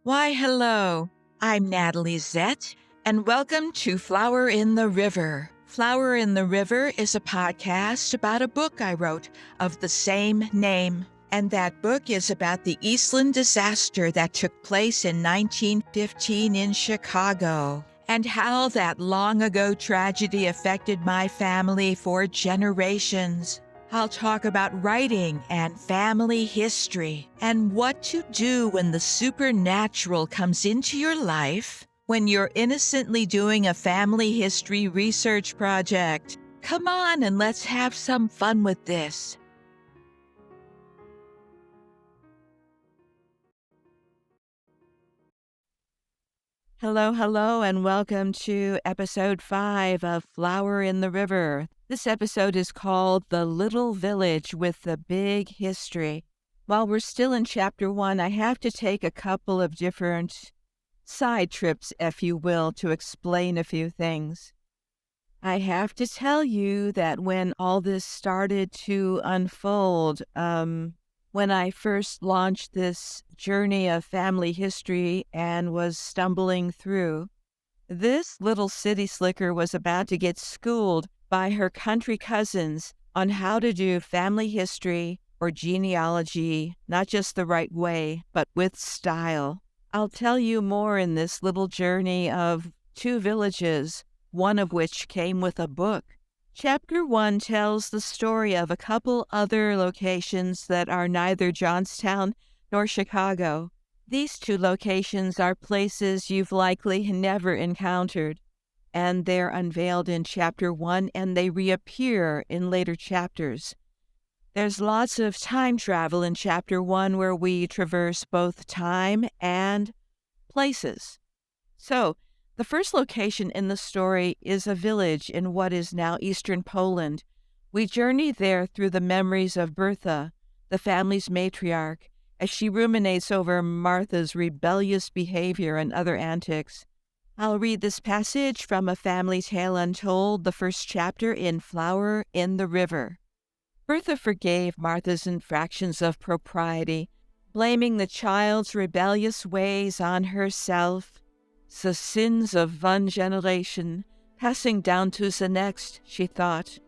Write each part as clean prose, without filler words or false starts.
Why, hello. I'm Natalie Zett, and welcome to Flower in the River. Flower in the River is a podcast about a book I wrote of the same name. And that book is about the Eastland disaster that took place in 1915 in Chicago, and how that long ago tragedy affected my family for generations. I'll talk about writing and family history and what to do when the supernatural comes into your life when you're innocently doing a family history research project. Come on and let's have some fun with this. Hello, and welcome to episode 5 of Flower in the River. This episode is called The Little Village with the Big History. While we're still in chapter 1, I have to take a couple of different side trips, if you will, to explain a few things. I have to tell you that when all this started to unfold, when I first launched this journey of family history and was stumbling through, this little city slicker was about to get schooled by her country cousins on how to do family history or genealogy, not just the right way, but with style. I'll tell you more in this little journey of 2 villages, one of which came with a book. Chapter 1 tells the story of a couple other locations that are neither Johnstown nor Chicago. These 2 locations are places you've likely never encountered, and they're unveiled in Chapter 1 and they reappear in later chapters. There's lots of time travel in Chapter 1 where we traverse both time and places. So, the first location in the story is a village in what is now eastern Poland. We journey there through the memories of Bertha, the family's matriarch, as she ruminates over Martha's rebellious behavior and other antics. I'll read this passage from A Family Tale Untold, the first chapter in Flower in the River. Bertha forgave Martha's infractions of propriety, blaming the child's rebellious ways on herself. The sins of one generation, passing down to the next, she thought.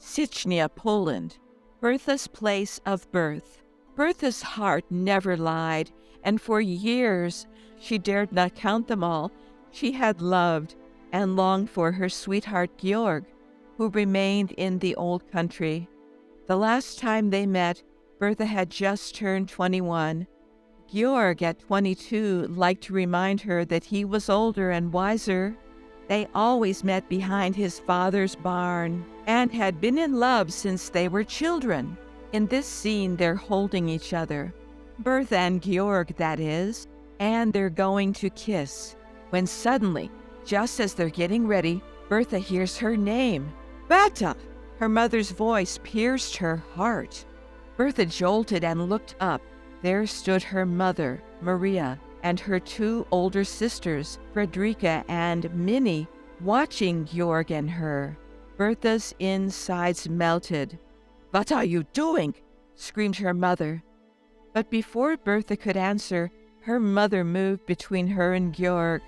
Sycyna, Poland, Bertha's place of birth. Bertha's heart never lied, and for years, she dared not count them all, she had loved and longed for her sweetheart Georg, who remained in the old country. The last time they met, Bertha had just turned 21. Georg, at 22, liked to remind her that he was older and wiser. They always met behind his father's barn and had been in love since they were children. In this scene, they're holding each other. Bertha and Georg, that is, and they're going to kiss. When suddenly, just as they're getting ready, Bertha hears her name. Bertha! Her mother's voice pierced her heart. Bertha jolted and looked up. There stood her mother, Maria, and her 2 older sisters, Fredrika and Minnie, watching Georg and her. Bertha's insides melted. "What are you doing?" screamed her mother. But before Bertha could answer, her mother moved between her and Georg.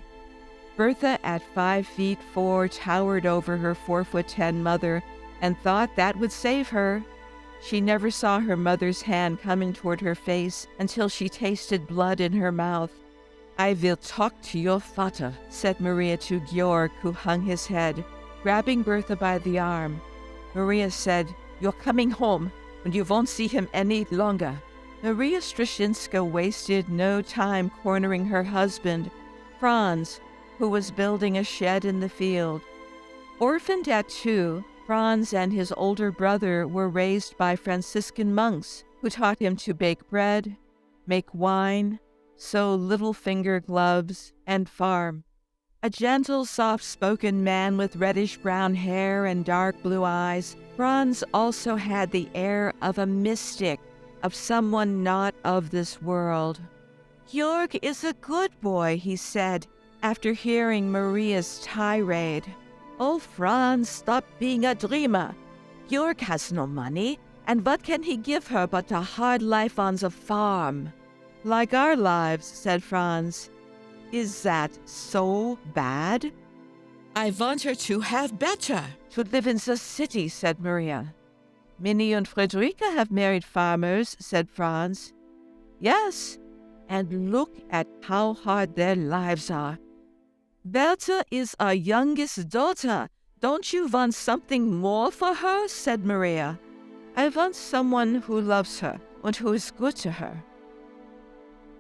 Bertha, at 5'4", towered over her 4'10" mother and thought that would save her. She never saw her mother's hand coming toward her face until she tasted blood in her mouth. "I will talk to your father," said Maria to Georg, who hung his head. Grabbing Bertha by the arm, Maria said, "You're coming home, and you won't see him any longer." Maria Strashinska wasted no time cornering her husband, Franz, who was building a shed in the field. Orphaned at 2, Franz and his older brother were raised by Franciscan monks who taught him to bake bread, make wine, sew little finger gloves, and farm. A gentle, soft-spoken man with reddish-brown hair and dark blue eyes, Franz also had the air of a mystic, of someone not of this world. "Georg is a good boy," he said, after hearing Maria's tirade. "Oh, Franz, stop being a dreamer. Georg has no money, and what can he give her but a hard life on the farm?" Like our lives, said Franz. Is that so bad? I want her to have better. To live in the city, said Maria. Minnie and Frederica have married farmers, said Franz. Yes, and look at how hard their lives are. Bertha is our youngest daughter. Don't you want something more for her? Said Maria. I want someone who loves her and who is good to her.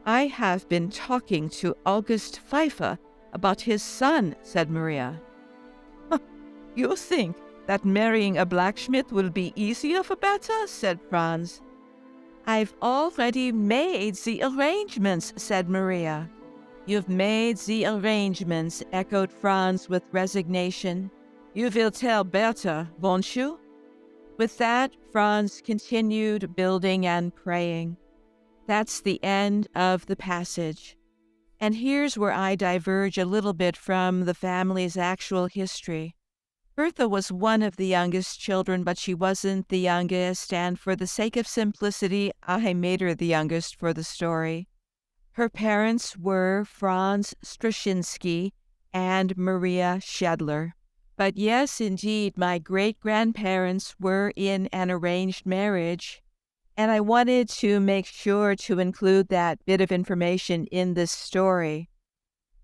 I have been talking to August Pfeiffer about his son, said Maria. You think that marrying a blacksmith will be easier for Bertha? Said Franz. I've already made the arrangements, said Maria. You've made the arrangements, echoed Franz with resignation. You will tell Bertha, won't you? With that, Franz continued building and praying. That's the end of the passage. And here's where I diverge a little bit from the family's actual history. Bertha was one of the youngest children, but she wasn't the youngest, and for the sake of simplicity, I made her the youngest for the story. Her parents were Franz Straczynski and Maria Schedler. But yes, indeed, my great-grandparents were in an arranged marriage, and I wanted to make sure to include that bit of information in this story.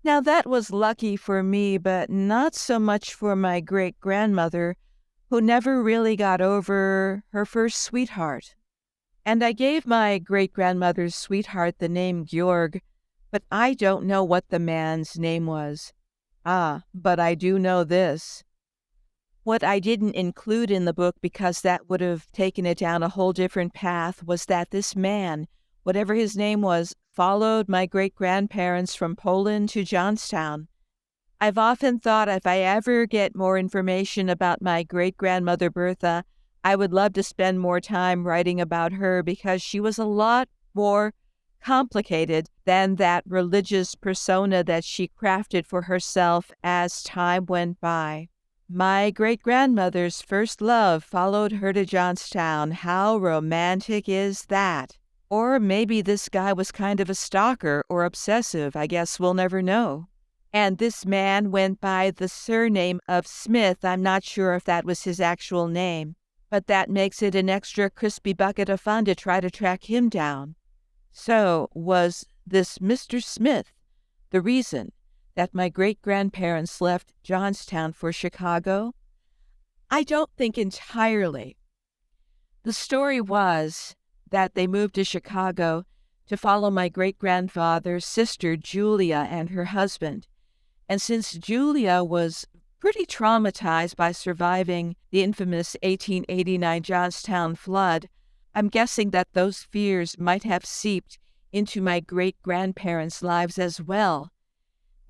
Now, that was lucky for me, but not so much for my great-grandmother, who never really got over her first sweetheart. And I gave my great-grandmother's sweetheart the name Georg, but I don't know what the man's name was. But I do know this. What I didn't include in the book, because that would have taken it down a whole different path, was that this man, whatever his name was, followed my great-grandparents from Poland to Johnstown. I've often thought if I ever get more information about my great-grandmother Bertha, I would love to spend more time writing about her, because she was a lot more complicated than that religious persona that she crafted for herself as time went by. My great-grandmother's first love followed her to Johnstown. How romantic is that? Or maybe this guy was kind of a stalker or obsessive. I guess we'll never know. And this man went by the surname of Smith. I'm not sure if that was his actual name, but that makes it an extra crispy bucket of fun to try to track him down. So, was this Mr. Smith the reason that my great-grandparents left Johnstown for Chicago? I don't think entirely. The story was that they moved to Chicago to follow my great-grandfather's sister, Julia, and her husband. And since Julia was pretty traumatized by surviving the infamous 1889 Johnstown flood, I'm guessing that those fears might have seeped into my great-grandparents' lives as well.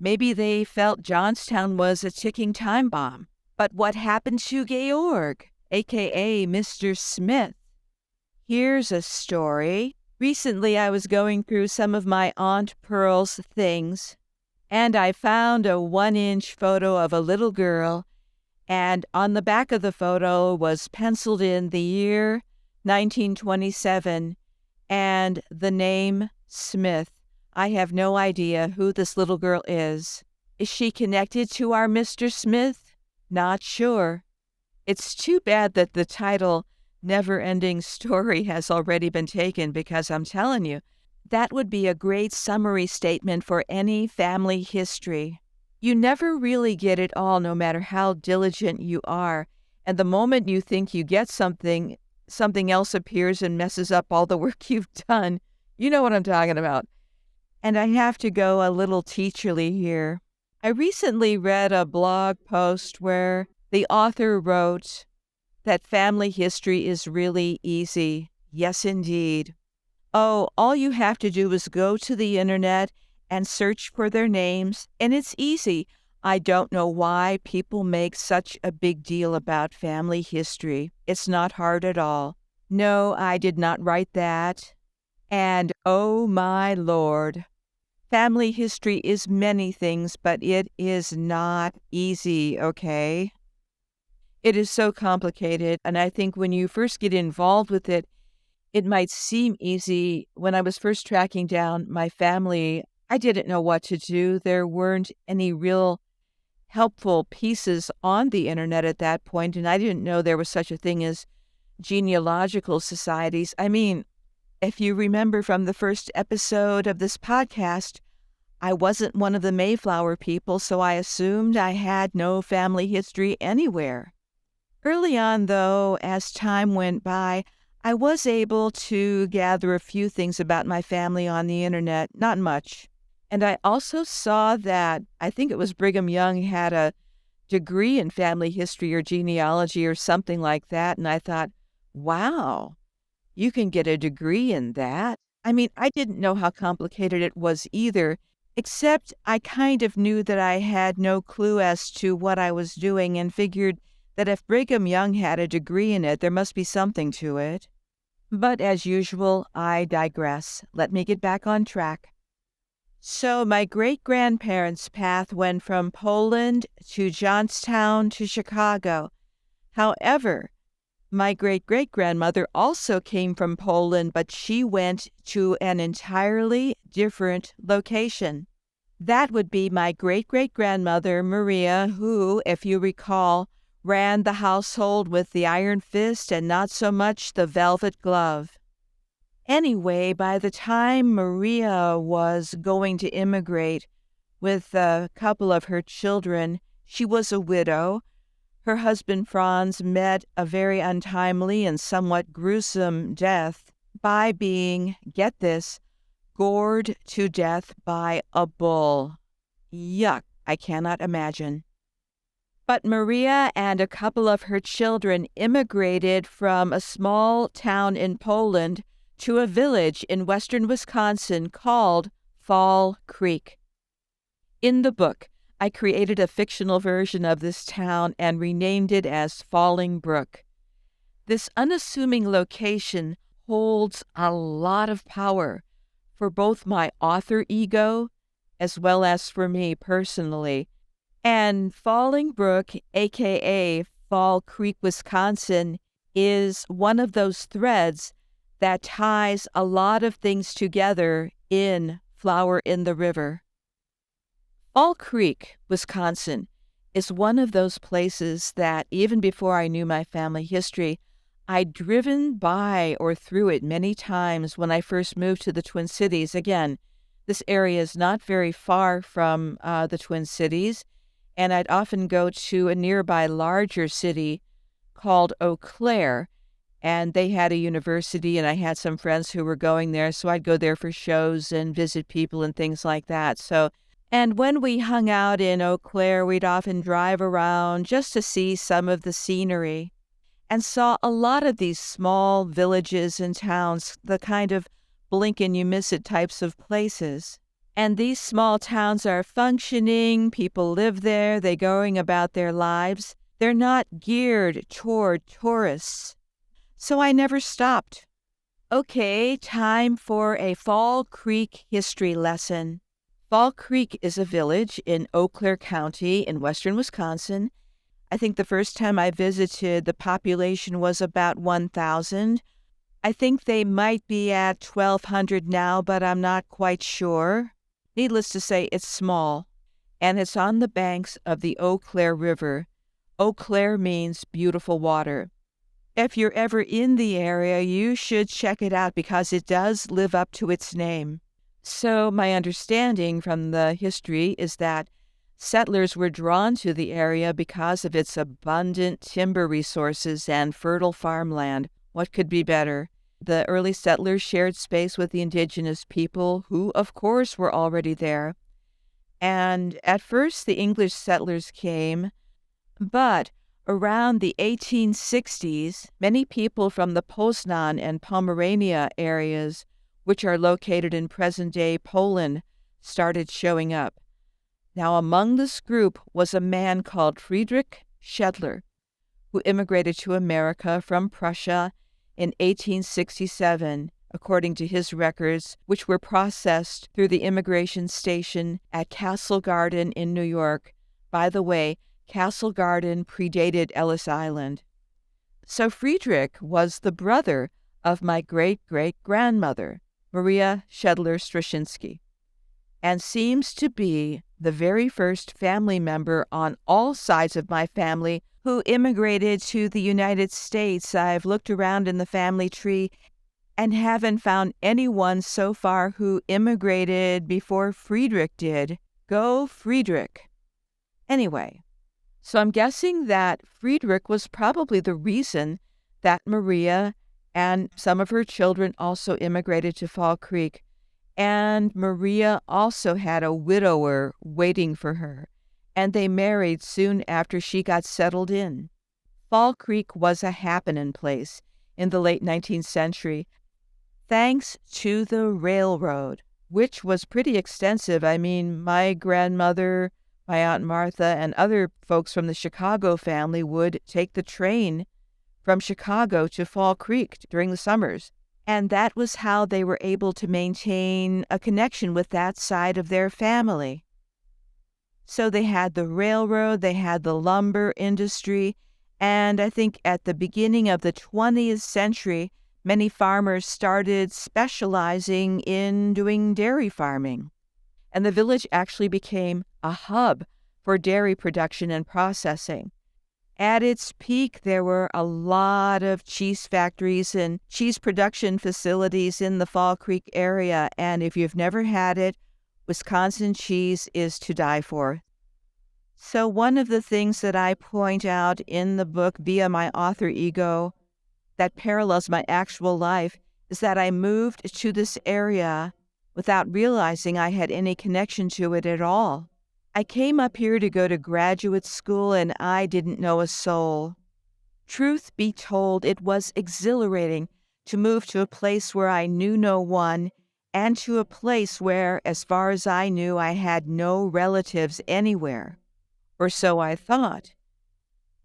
Maybe they felt Johnstown was a ticking time bomb. But what happened to Georg, a.k.a. Mr. Smith? Here's a story. Recently, I was going through some of my Aunt Pearl's things, and I found a 1-inch photo of a little girl, and on the back of the photo was penciled in the year 1927 and the name Smith. I have no idea who this little girl is. Is she connected to our Mr. Smith? Not sure. It's too bad that the title Never-Ending Story has already been taken, because I'm telling you, that would be a great summary statement for any family history. You never really get it all, no matter how diligent you are. And the moment you think you get something else appears and messes up all the work you've done. You know what I'm talking about. And I have to go a little teacherly here. I recently read a blog post where the author wrote that family history is really easy. Yes, indeed. Oh, all you have to do is go to the internet and search for their names, and it's easy. I don't know why people make such a big deal about family history. It's not hard at all. No, I did not write that. And oh my Lord, family history is many things, but it is not easy, okay? It is so complicated, and I think when you first get involved with it, It might seem easy. When I was first tracking down my family, I didn't know what to do. There weren't any real helpful pieces on the internet at that point, and I didn't know there was such a thing as genealogical societies. I mean, if you remember from the first episode of this podcast, I wasn't one of the Mayflower people, so I assumed I had no family history anywhere. Early on, though, as time went by, I was able to gather a few things about my family on the internet, not much. And I also saw that I think it was Brigham Young had a degree in family history or genealogy or something like that. And I thought, wow, you can get a degree in that. I mean, I didn't know how complicated it was either, except I kind of knew that I had no clue as to what I was doing and figured that if Brigham Young had a degree in it, there must be something to it. But as usual, I digress. Let me get back on track. So my great-grandparents' path went from Poland to Johnstown to Chicago. However, my great-great-grandmother also came from Poland, but she went to an entirely different location. That would be my great-great-grandmother, Maria, who, if you recall, ran the household with the iron fist and not so much the velvet glove. Anyway, by the time Maria was going to immigrate with a couple of her children, she was a widow. Her husband Franz met a very untimely and somewhat gruesome death by being, get this, gored to death by a bull. Yuck, I cannot imagine. But Maria and a couple of her children immigrated from a small town in Poland to a village in western Wisconsin called Fall Creek. In the book, I created a fictional version of this town and renamed it as Falling Brook. This unassuming location holds a lot of power for both my author ego as well as for me personally. And Falling Brook, aka Fall Creek, Wisconsin, is one of those threads that ties a lot of things together in Flower in the River. Fall Creek, Wisconsin, is one of those places that even before I knew my family history, I'd driven by or through it many times when I first moved to the Twin Cities. Again, this area is not very far from the Twin Cities, and I'd often go to a nearby larger city called Eau Claire, and they had a university, and I had some friends who were going there, so I'd go there for shows and visit people and things like that. And when we hung out in Eau Claire, we'd often drive around just to see some of the scenery and saw a lot of these small villages and towns, the kind of blink and you miss it types of places. And these small towns are functioning, people live there, they're going about their lives. They're not geared toward tourists. So I never stopped. Okay, time for a Fall Creek history lesson. Fall Creek is a village in Eau Claire County in western Wisconsin. I think the first time I visited, the population was about 1,000. I think they might be at 1,200 now, but I'm not quite sure. Needless to say, it's small, and it's on the banks of the Eau Claire River. Eau Claire means beautiful water. If you're ever in the area, you should check it out because it does live up to its name. So my understanding from the history is that settlers were drawn to the area because of its abundant timber resources and fertile farmland. What could be better? The early settlers shared space with the indigenous people, who, of course, were already there. And at first, the English settlers came, but around the 1860s, many people from the Poznan and Pomerania areas, which are located in present-day Poland, started showing up. Now, among this group was a man called Friedrich Schedler, who immigrated to America from Prussia in 1867, according to his records, which were processed through the immigration station at Castle Garden in New York. By the way, Castle Garden predated Ellis Island. So Friedrich was the brother of my great-great-grandmother, Maria Shedler-Straczynski, and seems to be the very first family member on all sides of my family who immigrated to the United States. I've looked around in the family tree and haven't found anyone so far who immigrated before Friedrich did. Go Friedrich. Anyway, so I'm guessing that Friedrich was probably the reason that Maria and some of her children also immigrated to Fall Creek. And Maria also had a widower waiting for her, and they married soon after she got settled in. Fall Creek was a happening place in the late 19th century, thanks to the railroad, which was pretty extensive. I mean, my grandmother, my Aunt Martha, and other folks from the Chicago family would take the train from Chicago to Fall Creek during the summers. And that was how they were able to maintain a connection with that side of their family. So they had the railroad, they had the lumber industry, and I think at the beginning of the 20th century, many farmers started specializing in doing dairy farming. And the village actually became a hub for dairy production and processing. At its peak, there were a lot of cheese factories and cheese production facilities in the Fall Creek area, and if you've never had it, Wisconsin cheese is to die for. So one of the things that I point out in the book via my author ego that parallels my actual life is that I moved to this area without realizing I had any connection to it at all. I came up here to go to graduate school and I didn't know a soul. Truth be told, it was exhilarating to move to a place where I knew no one and to a place where, as far as I knew, I had no relatives anywhere, or so I thought.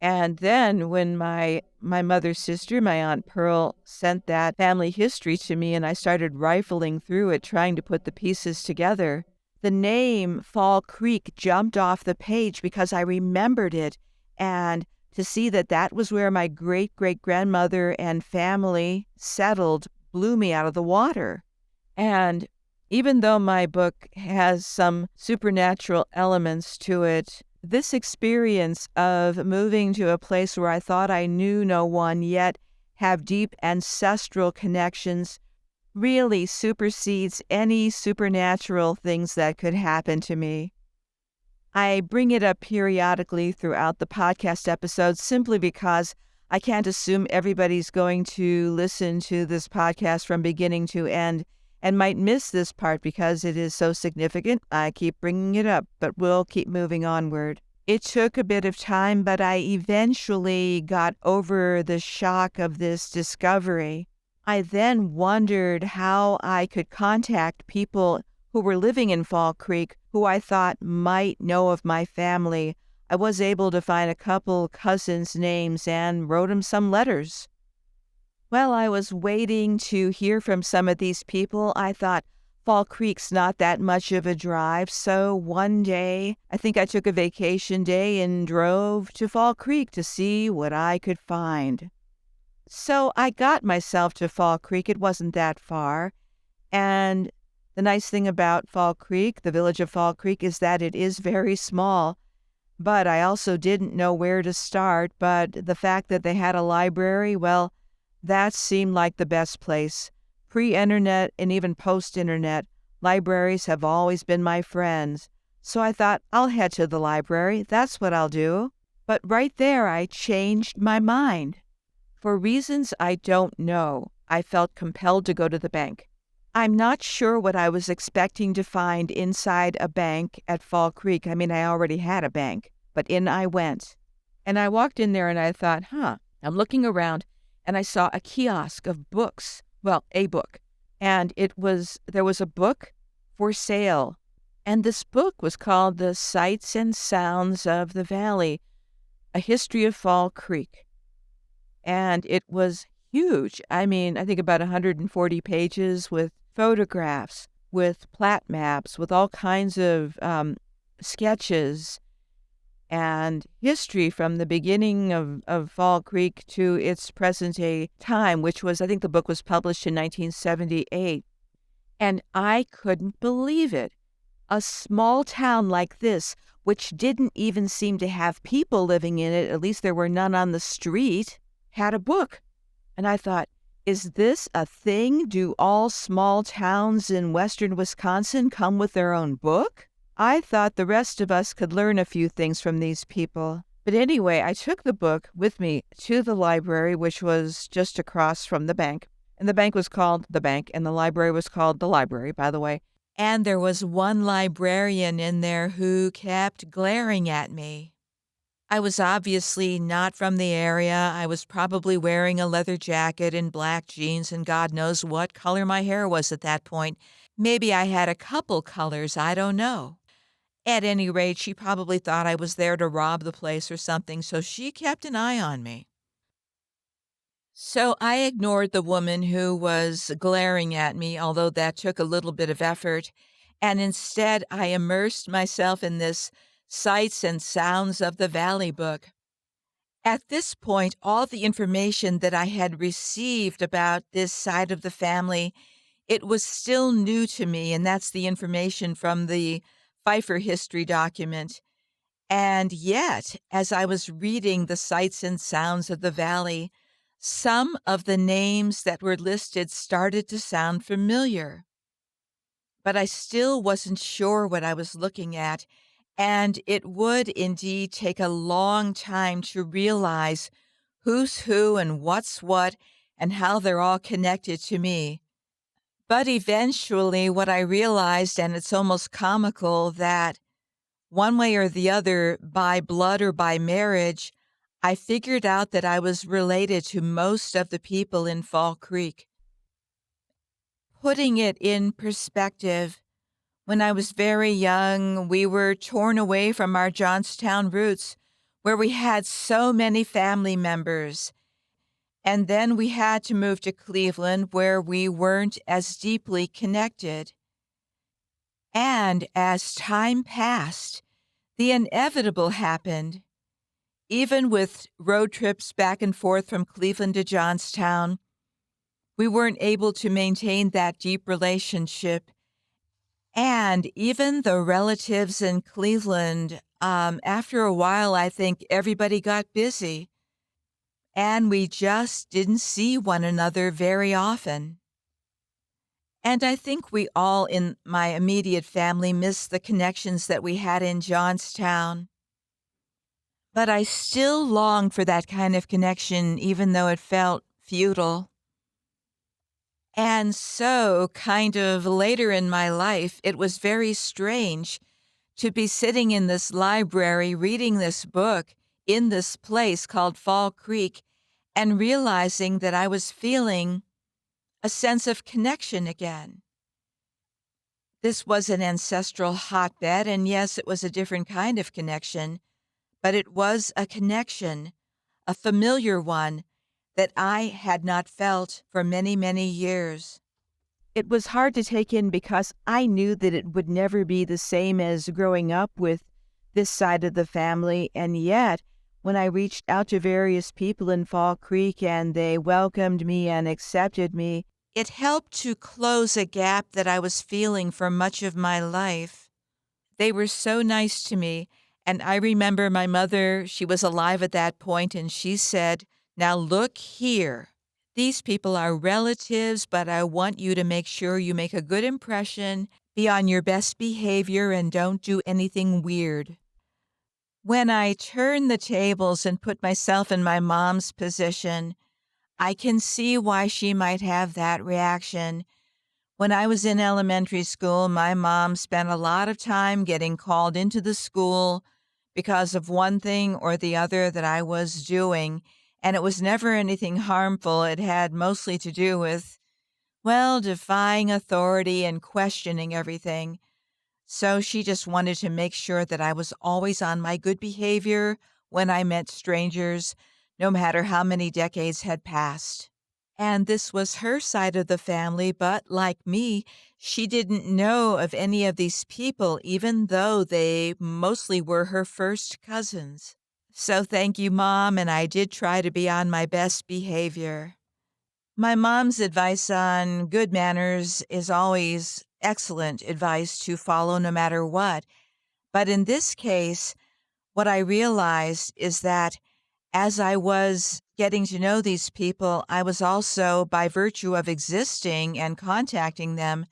And then when my mother's sister, my Aunt Pearl, sent that family history to me and I started rifling through it, trying to put the pieces together, the name Fall Creek jumped off the page because I remembered it, and to see that that was where my great-great-grandmother and family settled blew me out of the water. And even though my book has some supernatural elements to it, this experience of moving to a place where I thought I knew no one yet have deep ancestral connections really supersedes any supernatural things that could happen to me. I bring it up periodically throughout the podcast episodes simply because I can't assume everybody's going to listen to this podcast from beginning to end and might miss this part because it is so significant. I keep bringing it up, but we'll keep moving onward. It took a bit of time, but I eventually got over the shock of this discovery. I then wondered how I could contact people who were living in Fall Creek who I thought might know of my family. I was able to find a couple cousins' names and wrote them some letters. While I was waiting to hear from some of these people, I thought Fall Creek's not that much of a drive, so one day I think I took a vacation day and drove to Fall Creek to see what I could find. So I got myself to Fall Creek. It wasn't that far. And the nice thing about Fall Creek, the village of Fall Creek, is that it is very small. But I also didn't know where to start. But the fact that they had a library, well, that seemed like the best place. Pre-internet and even post-internet, libraries have always been my friends. So I thought, I'll head to the library. That's what I'll do. But right there, I changed my mind. For reasons I don't know, I felt compelled to go to the bank. I'm not sure what I was expecting to find inside a bank at Fall Creek. I mean, I already had a bank, but in I went. And I walked in there and I thought, I'm looking around and I saw a kiosk of books. Well, a book. And there was a book for sale. And this book was called The Sights and Sounds of the Valley, A History of Fall Creek. And it was huge. I mean, I think about 140 pages with photographs, with plat maps, with all kinds of sketches. and history from the beginning of Fall Creek to its present day time, which was, I think the book was published in 1978. And I couldn't believe it. A small town like this, which didn't even seem to have people living in it, at least there were none on the street, had a book. And I thought, is this a thing? Do all small towns in western Wisconsin come with their own book? I thought the rest of us could learn a few things from these people. But anyway, I took the book with me to the library, which was just across from the bank. And the bank was called the bank, and the library was called the library, by the way. And there was one librarian in there who kept glaring at me. I was obviously not from the area. I was probably wearing a leather jacket and black jeans, and God knows what color my hair was at that point. Maybe I had a couple colors, I don't know. At any rate, she probably thought I was there to rob the place or something, so she kept an eye on me. So I ignored the woman who was glaring at me, although that took a little bit of effort, and instead I immersed myself in this Sights and Sounds of the Valley book. At this point, all the information that I had received about this side of the family, it was still new to me, and that's the information from the Pfeiffer history document. And yet, as I was reading the Sights and Sounds of the Valley, some of the names that were listed started to sound familiar. But I still wasn't sure what I was looking at, and it would indeed take a long time to realize who's who and what's what and how they're all connected to me. But eventually, what I realized, and it's almost comical, that one way or the other, by blood or by marriage, I figured out that I was related to most of the people in Fall Creek. Putting it in perspective, when I was very young, we were torn away from our Johnstown roots, where we had so many family members. And then we had to move to Cleveland, where we weren't as deeply connected. And as time passed, the inevitable happened. Even with road trips back and forth from Cleveland to Johnstown, we weren't able to maintain that deep relationship. And even the relatives in Cleveland, after a while, I think everybody got busy, and we just didn't see one another very often. And I think we all in my immediate family miss the connections that we had in Johnstown. But I still longed for that kind of connection, even though it felt futile. And so, kind of later in my life, it was very strange to be sitting in this library reading this book in this place called Fall Creek and realizing that I was feeling a sense of connection again. This was an ancestral hotbed, and yes, it was a different kind of connection, but it was a connection, a familiar one, that I had not felt for many, many years. It was hard to take in because I knew that it would never be the same as growing up with this side of the family, and yet, when I reached out to various people in Fall Creek and they welcomed me and accepted me, it helped to close a gap that I was feeling for much of my life. They were so nice to me, and I remember my mother, she was alive at that point, and she said, "Now look here. These people are relatives, but I want you to make sure you make a good impression, be on your best behavior, and don't do anything weird." When I turn the tables and put myself in my mom's position, I can see why she might have that reaction. When I was in elementary school, my mom spent a lot of time getting called into the school because of one thing or the other that I was doing, and it was never anything harmful. It had mostly to do with, well, defying authority and questioning everything. So she just wanted to make sure that I was always on my good behavior when I met strangers, no matter how many decades had passed. And this was her side of the family, but like me, she didn't know of any of these people, even though they mostly were her first cousins. So thank you, Mom, and I did try to be on my best behavior. My mom's advice on good manners is always excellent advice to follow no matter what. But in this case, what I realized is that as I was getting to know these people, I was also, by virtue of existing and contacting them,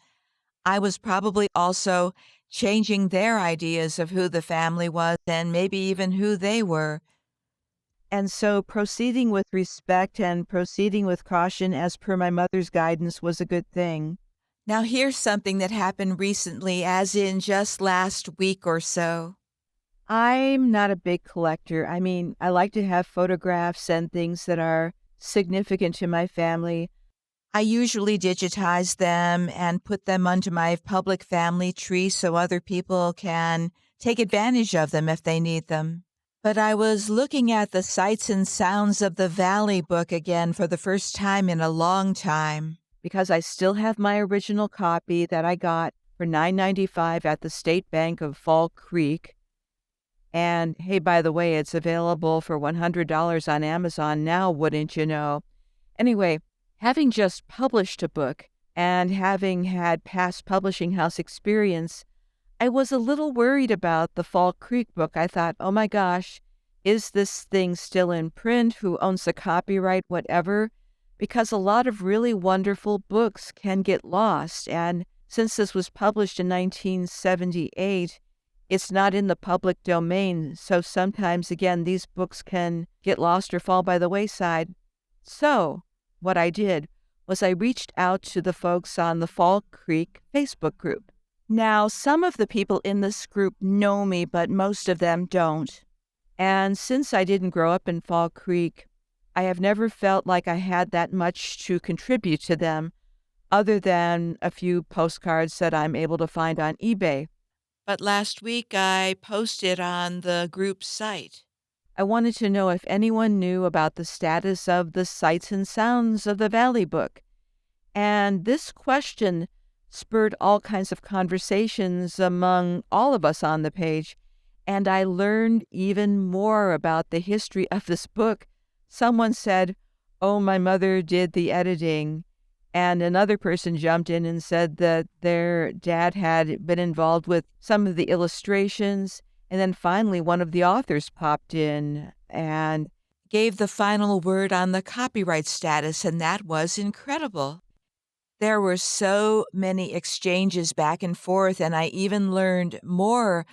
I was probably also changing their ideas of who the family was and maybe even who they were. And so proceeding with respect and proceeding with caution as per my mother's guidance was a good thing. Now, here's something that happened recently, as in just last week or so. I'm not a big collector. I mean, I like to have photographs and things that are significant to my family. I usually digitize them and put them onto my public family tree so other people can take advantage of them if they need them. But I was looking at the Sights and Sounds of the Valley book again for the first time in a long time because I still have my original copy that I got for $9.95 at the State Bank of Fall Creek. And hey, by the way, it's available for $100 on Amazon now, wouldn't you know? Anyway, having just published a book and having had past publishing house experience, I was a little worried about the Fall Creek book. I thought, oh my gosh, is this thing still in print? Who owns the copyright? Whatever. Because a lot of really wonderful books can get lost. And since this was published in 1978, it's not in the public domain. So sometimes, again, these books can get lost or fall by the wayside. So what I did was I reached out to the folks on the Fall Creek Facebook group. Now, some of the people in this group know me, but most of them don't. And since I didn't grow up in Fall Creek, I have never felt like I had that much to contribute to them, other than a few postcards that I'm able to find on eBay. But last week I posted on the group site. I wanted to know if anyone knew about the status of the Sights and Sounds of the Valley book. And this question spurred all kinds of conversations among all of us on the page, and I learned even more about the history of this book. Someone said, "Oh, my mother did the editing," and another person jumped in and said that their dad had been involved with some of the illustrations, and then finally one of the authors popped in and gave the final word on the copyright status, and that was incredible. There were so many exchanges back and forth, and I even learned more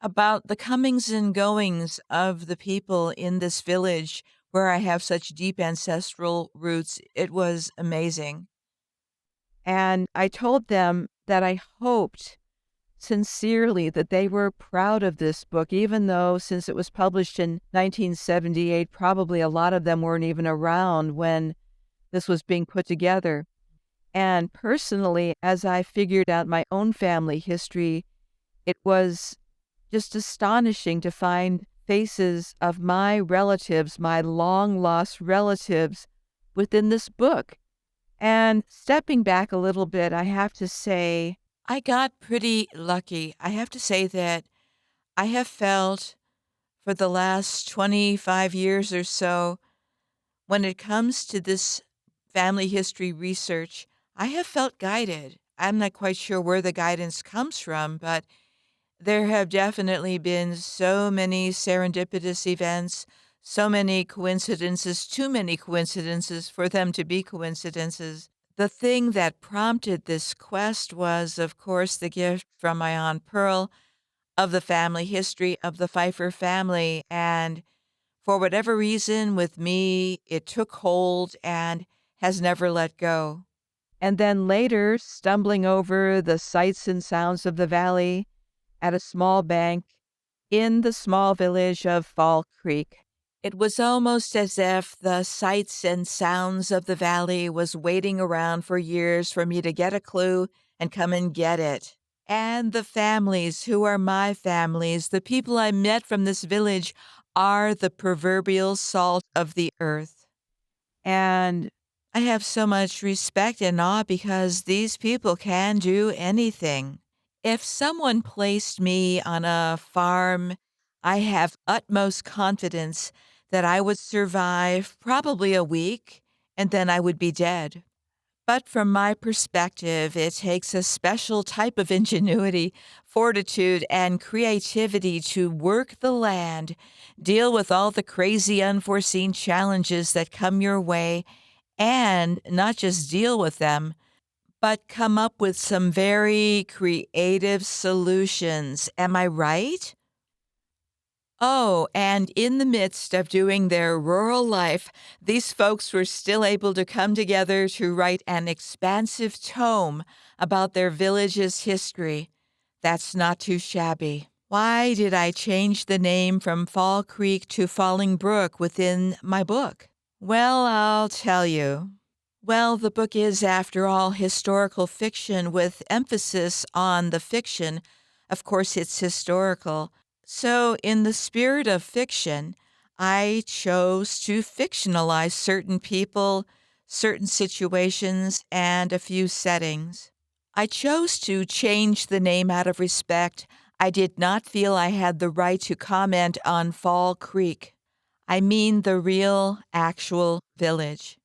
about the comings and goings of the people in this village where I have such deep ancestral roots. It was amazing. And I told them that I hoped sincerely that they were proud of this book, even though since it was published in 1978, probably a lot of them weren't even around when this was being put together. And personally, as I figured out my own family history, it was just astonishing to find faces of my relatives, my long lost relatives, within this book. And stepping back a little bit, I have to say, I got pretty lucky. I have to say that I have felt for the last 25 years or so, when it comes to this family history research, I have felt guided. I'm not quite sure where the guidance comes from, but there have definitely been so many serendipitous events, so many coincidences, too many coincidences for them to be coincidences. The thing that prompted this quest was, of course, the gift from my Aunt Pearl of the family history of the Pfeiffer family. And for whatever reason, with me, it took hold and has never let go. And then later, stumbling over the sights and sounds of the valley at a small bank in the small village of Fall Creek. It was almost as if the sights and sounds of the valley was waiting around for years for me to get a clue and come and get it. And the families who are my families, the people I met from this village, are the proverbial salt of the earth. And I have so much respect and awe because these people can do anything. If someone placed me on a farm, I have utmost confidence that I would survive probably a week and then I would be dead. But from my perspective, it takes a special type of ingenuity, fortitude, and creativity to work the land, deal with all the crazy, unforeseen challenges that come your way, and not just deal with them, but come up with some very creative solutions. Am I right? Oh, and in the midst of doing their rural life, these folks were still able to come together to write an expansive tome about their village's history. That's not too shabby. Why did I change the name from Fall Creek to Falling Brook within my book? Well, I'll tell you. Well, the book is, after all, historical fiction with emphasis on the fiction. Of course, it's historical. So, in the spirit of fiction, I chose to fictionalize certain people, certain situations, and a few settings. I chose to change the name out of respect. I did not feel I had the right to comment on Fall Creek. I mean the real, actual village.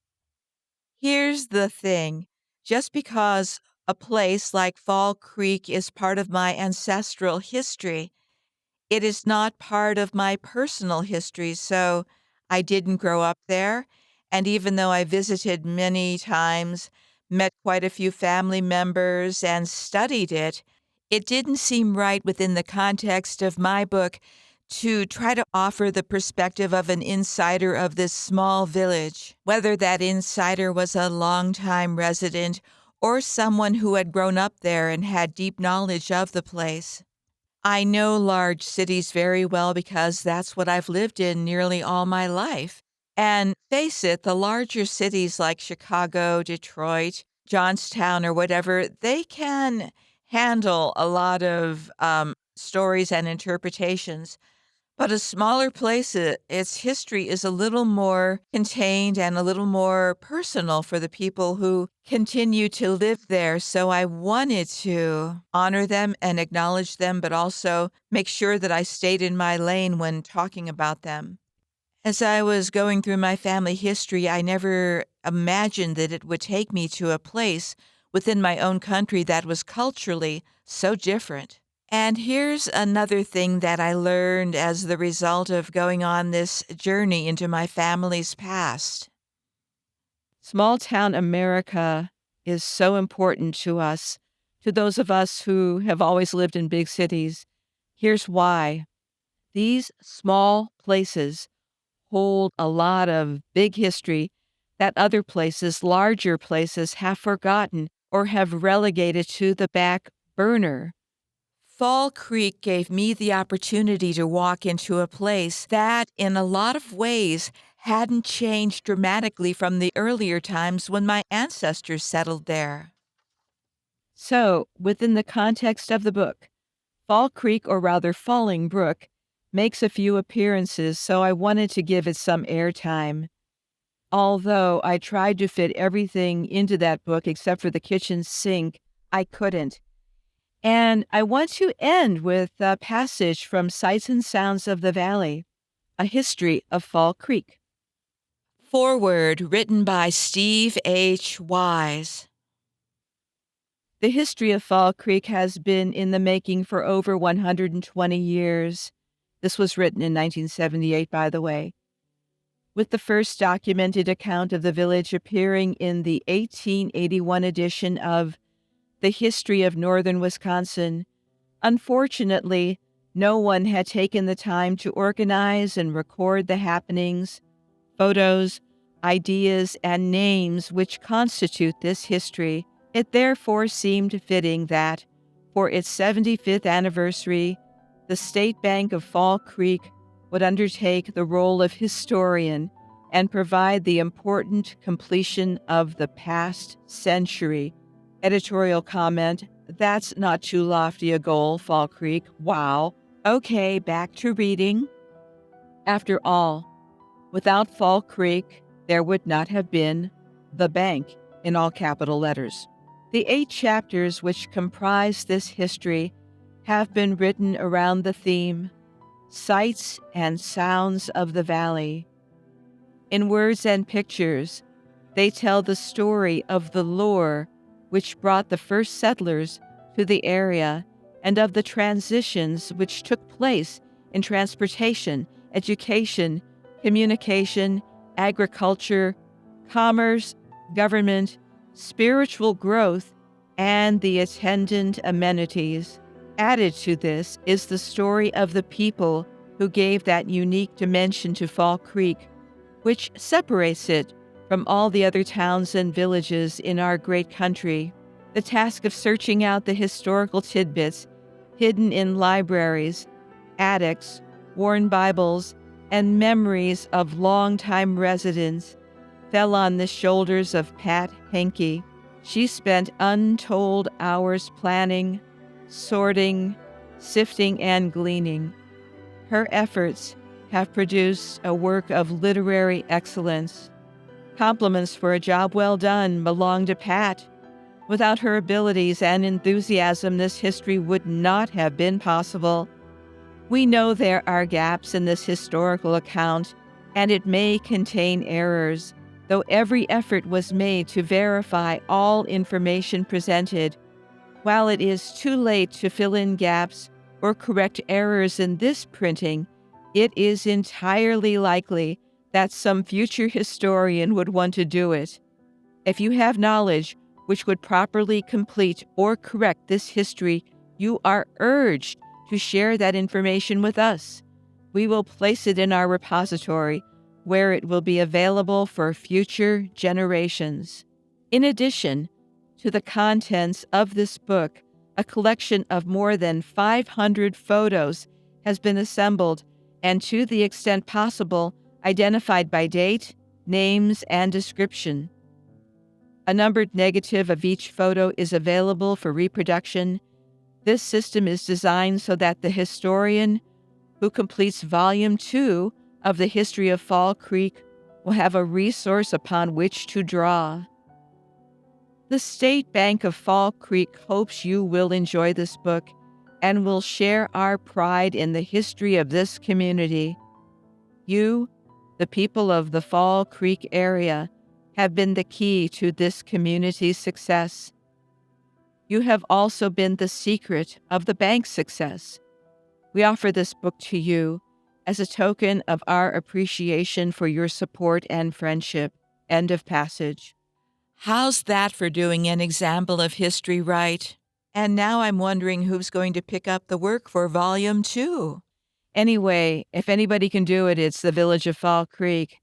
Here's the thing, just because a place like Fall Creek is part of my ancestral history, it is not part of my personal history, so I didn't grow up there, and even though I visited many times, met quite a few family members, and studied it, it didn't seem right within the context of my book to try to offer the perspective of an insider of this small village, whether that insider was a longtime resident or someone who had grown up there and had deep knowledge of the place. I know large cities very well because that's what I've lived in nearly all my life. And face it, the larger cities like Chicago, Detroit, Johnstown, or whatever, they can handle a lot of stories and interpretations. But a smaller place, its history is a little more contained and a little more personal for the people who continue to live there. So I wanted to honor them and acknowledge them, but also make sure that I stayed in my lane when talking about them. As I was going through my family history, I never imagined that it would take me to a place within my own country that was culturally so different. And here's another thing that I learned as the result of going on this journey into my family's past. Small town America is so important to us, to those of us who have always lived in big cities. Here's why. These small places hold a lot of big history that other places, larger places, have forgotten or have relegated to the back burner. Fall Creek gave me the opportunity to walk into a place that, in a lot of ways, hadn't changed dramatically from the earlier times when my ancestors settled there. So, within the context of the book, Fall Creek, or rather Falling Brook, makes a few appearances, so I wanted to give it some airtime. Although I tried to fit everything into that book except for the kitchen sink, I couldn't. And I want to end with a passage from Sights and Sounds of the Valley, a history of Fall Creek. Foreword written by Steve H. Wise. The history of Fall Creek has been in the making for over 120 years. This was written in 1978, by the way, with the first documented account of the village appearing in the 1881 edition of The History of Northern Wisconsin. Unfortunately, no one had taken the time to organize and record the happenings, photos, ideas, and names which constitute this history. It therefore seemed fitting that, for its 75th anniversary, the State Bank of Fall Creek would undertake the role of historian and provide the important completion of the past century. Editorial comment: that's not too lofty a goal, Fall Creek. Wow. Okay, back to reading. After all, without Fall Creek, there would not have been the bank in all capital letters. The 8 chapters which comprise this history have been written around the theme, Sights and Sounds of the Valley. In words and pictures, they tell the story of the lore which brought the first settlers to the area and of the transitions which took place in transportation, education, communication, agriculture, commerce, government, spiritual growth, and the attendant amenities. Added to this is the story of the people who gave that unique dimension to Fall Creek, which separates it from all the other towns and villages in our great country. The task of searching out the historical tidbits hidden in libraries, attics, worn Bibles, and memories of longtime residents fell on the shoulders of Pat Henke. She spent untold hours planning, sorting, sifting, and gleaning. Her efforts have produced a work of literary excellence. Compliments for a job well done belong to Pat. Without her abilities and enthusiasm, this history would not have been possible. We know there are gaps in this historical account, and it may contain errors, though every effort was made to verify all information presented. While it is too late to fill in gaps or correct errors in this printing, it is entirely likely that some future historian would want to do it. If you have knowledge which would properly complete or correct this history, you are urged to share that information with us. We will place it in our repository, where it will be available for future generations. In addition to the contents of this book, a collection of more than 500 photos has been assembled and, to the extent possible, identified by date, names, and description. A numbered negative of each photo is available for reproduction. This system is designed so that the historian who completes Volume 2 of the history of Fall Creek will have a resource upon which to draw. The State Bank of Fall Creek hopes you will enjoy this book and will share our pride in the history of this community. You, the people of the Fall Creek area, have been the key to this community's success. You have also been the secret of the bank's success. We offer this book to you as a token of our appreciation for your support and friendship. End of passage. How's that for doing an example of history right? And now I'm wondering who's going to pick up the work for Volume 2. Anyway, if anybody can do it, it's the village of Fall Creek.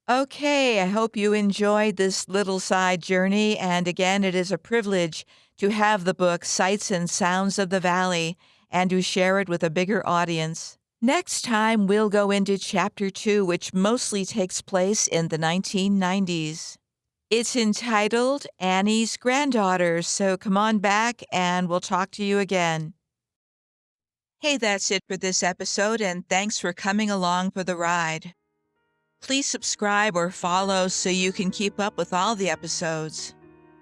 Okay, I hope you enjoyed this little side journey, and again, it is a privilege to have the book Sights and Sounds of the Valley and to share it with a bigger audience. Next time, we'll go into Chapter 2, which mostly takes place in the 1990s. It's entitled Annie's Granddaughter, so come on back and we'll talk to you again. Hey, that's it for this episode, and thanks for coming along for the ride. Please subscribe or follow so you can keep up with all the episodes.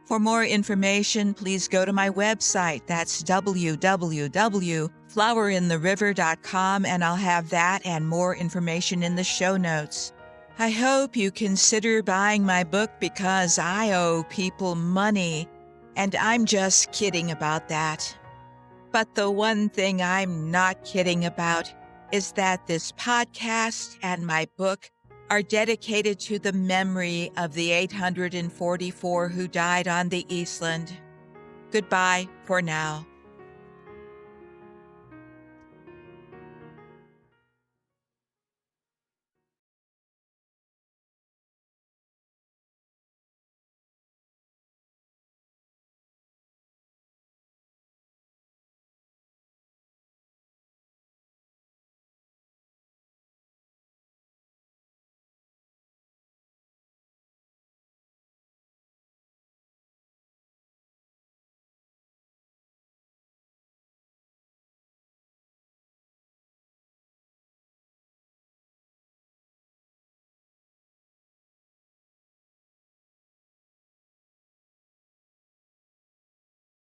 For more information, please go to my website. That's www.flowerintheriver.com, and I'll have that and more information in the show notes. I hope you consider buying my book because I owe people money, and I'm just kidding about that. But the one thing I'm not kidding about is that this podcast and my book are dedicated to the memory of the 844 who died on the Eastland. Goodbye for now.